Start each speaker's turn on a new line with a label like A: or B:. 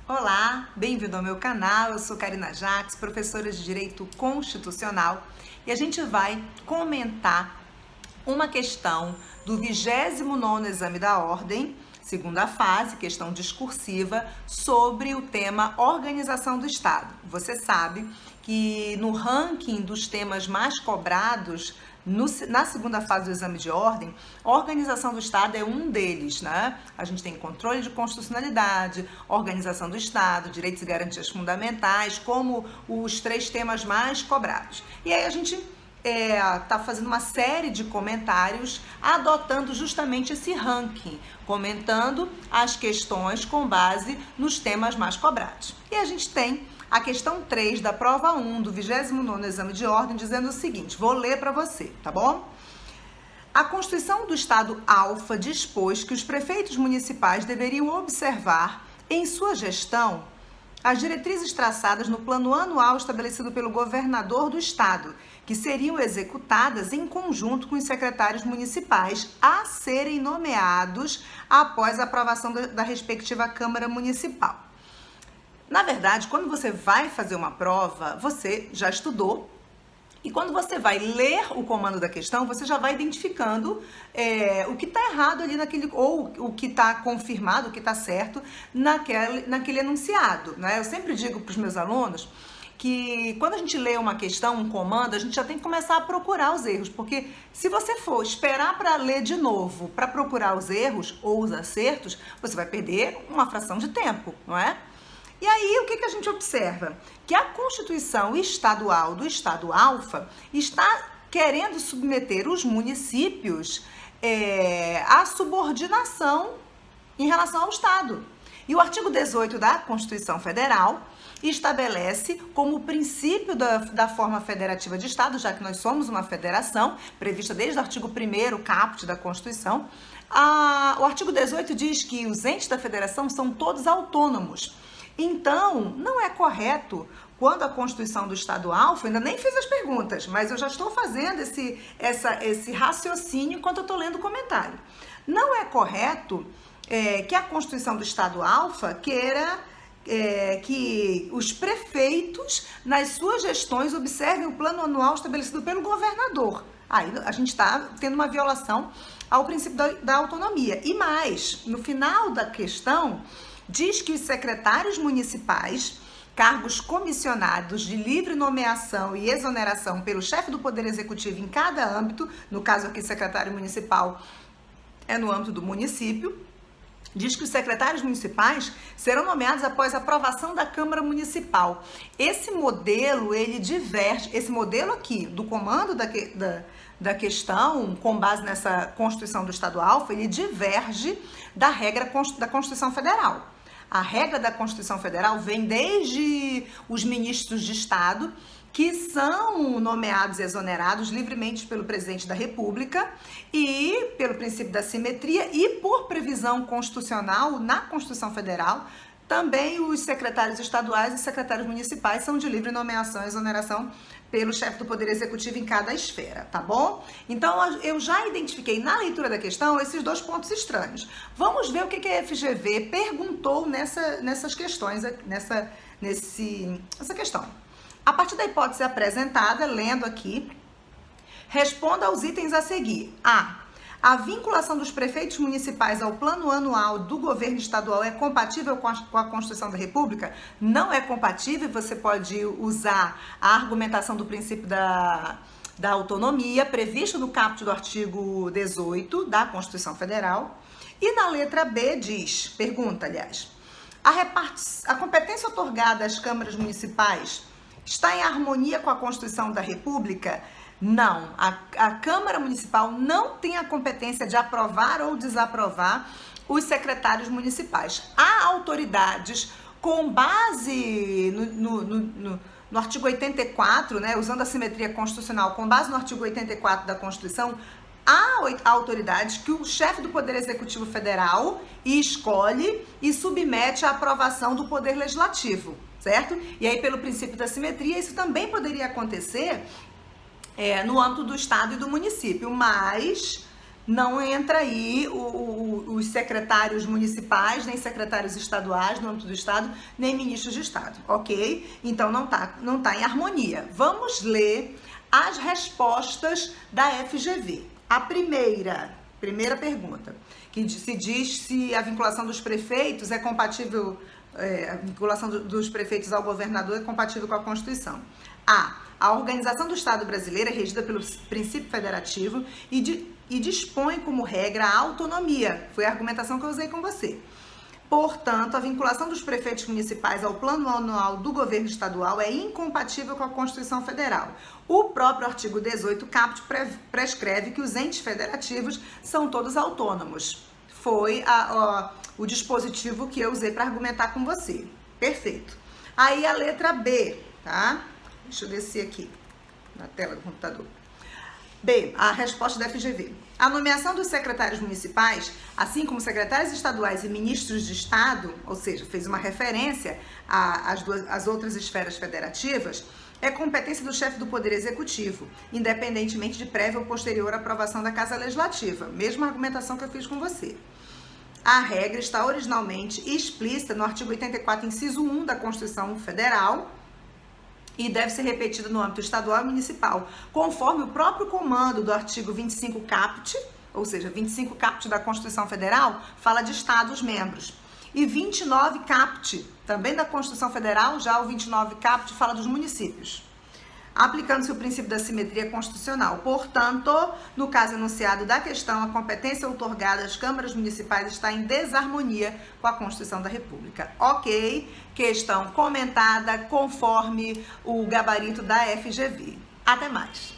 A: Olá, bem-vindo ao meu canal. Eu sou Karina Jacques, professora de Direito Constitucional, e a gente vai comentar uma questão do 29º Exame da Ordem, segunda fase, questão discursiva, sobre o tema Organização do Estado. Você sabe que no ranking dos temas mais cobrados na segunda fase do exame de ordem, a organização do Estado é um deles, né? A gente tem controle de constitucionalidade, organização do Estado, direitos e garantias fundamentais, como os 3 temas mais cobrados. E aí a gente está fazendo uma série de comentários adotando justamente esse ranking, comentando as questões com base nos temas mais cobrados. E a gente tem a questão 3 da prova 1 do 29º Exame de Ordem dizendo o seguinte, vou ler para você, tá bom? A Constituição do Estado Alfa dispôs que os prefeitos municipais deveriam observar em sua gestão as diretrizes traçadas no plano anual estabelecido pelo governador do estado, que seriam executadas em conjunto com os secretários municipais a serem nomeados após a aprovação da respectiva Câmara Municipal. Na verdade, quando você vai fazer uma prova, você já estudou, e quando você vai ler o comando da questão, você já vai identificando o que está errado ali naquele, ou o que está confirmado, o que está certo naquele enunciado, né? Eu sempre digo para os meus alunos que quando a gente lê uma questão, um comando, a gente já tem que começar a procurar os erros, porque se você for esperar para ler de novo, para procurar os erros ou os acertos, você vai perder uma fração de tempo, não é? E aí, o que a gente observa? Que a Constituição Estadual do Estado Alfa está querendo submeter os municípios à subordinação em relação ao Estado. E o artigo 18 da Constituição Federal estabelece como princípio da forma federativa de Estado, já que nós somos uma federação, prevista desde o artigo 1º caput da Constituição, o artigo 18 diz que os entes da federação são todos autônomos. Então, não é correto, quando a Constituição do Estado Alfa, ainda nem fiz as perguntas, mas eu já estou fazendo esse raciocínio enquanto eu estou lendo o comentário. Não é correto que a Constituição do Estado Alfa queira que os prefeitos, nas suas gestões, observem o plano anual estabelecido pelo governador. Aí a gente está tendo uma violação ao princípio da autonomia. E mais, no final da questão, diz que os secretários municipais, cargos comissionados de livre nomeação e exoneração pelo chefe do Poder Executivo em cada âmbito, no caso aqui secretário municipal é no âmbito do município, diz que os secretários municipais serão nomeados após a aprovação da Câmara Municipal. Esse modelo, ele diverge, esse modelo aqui do comando da questão, com base nessa Constituição do Estado Alfa, ele diverge da regra da Constituição Federal. A regra da Constituição Federal vem desde os ministros de Estado, que são nomeados e exonerados livremente pelo presidente da República e pelo princípio da simetria e por previsão constitucional na Constituição Federal, também os secretários estaduais e secretários municipais são de livre nomeação e exoneração pelo chefe do Poder Executivo em cada esfera, tá bom? Então, eu já identifiquei na leitura da questão esses 2 pontos estranhos. Vamos ver o que a FGV perguntou nessas questões, nessa questão. A partir da hipótese apresentada, lendo aqui, responda aos itens a seguir. A vinculação dos prefeitos municipais ao plano anual do governo estadual é compatível com a Constituição da República? Não é compatível, você pode usar a argumentação do princípio da autonomia, previsto no caput do artigo 18 da Constituição Federal. E na letra B pergunta, a competência otorgada às câmaras municipais está em harmonia com a Constituição da República? Não, a Câmara Municipal não tem a competência de aprovar ou desaprovar os secretários municipais. Há autoridades com base no artigo 84, né, usando a simetria constitucional, com base no artigo 84 da Constituição, há autoridades que o chefe do Poder Executivo Federal escolhe e submete à aprovação do Poder Legislativo, certo? E aí, pelo princípio da simetria, isso também poderia acontecer no âmbito do Estado e do município, mas não entra aí os secretários municipais, nem secretários estaduais no âmbito do Estado, nem ministros de Estado, ok? Então não tá em harmonia. Vamos ler as respostas da FGV. A primeira pergunta, que se diz se a vinculação dos prefeitos é compatível, a vinculação dos prefeitos ao governador é compatível com a Constituição. A organização do Estado brasileiro é regida pelo princípio federativo e dispõe como regra a autonomia. Foi a argumentação que eu usei com você. Portanto, a vinculação dos prefeitos municipais ao plano anual do governo estadual é incompatível com a Constituição Federal. O próprio artigo 18 caput prescreve que os entes federativos são todos autônomos. Foi o dispositivo que eu usei para argumentar com você. Perfeito. Aí a letra B, tá? Deixa eu descer aqui na tela do computador. B, a resposta da FGV. A nomeação dos secretários municipais, assim como secretários estaduais e ministros de Estado, ou seja, fez uma referência às outras esferas federativas, é competência do chefe do Poder Executivo, independentemente de prévia ou posterior aprovação da Casa Legislativa. Mesma argumentação que eu fiz com você. A regra está originalmente explícita no artigo 84, inciso 1 da Constituição Federal, e deve ser repetida no âmbito estadual e municipal, conforme o próprio comando do artigo 25 caput, ou seja, 25 caput da Constituição Federal, fala de estados membros. E 29 caput, também da Constituição Federal, já o 29 caput fala dos municípios, aplicando-se o princípio da simetria constitucional. Portanto, no caso enunciado da questão, a competência outorgada às câmaras municipais está em desarmonia com a Constituição da República. Ok, questão comentada conforme o gabarito da FGV. Até mais!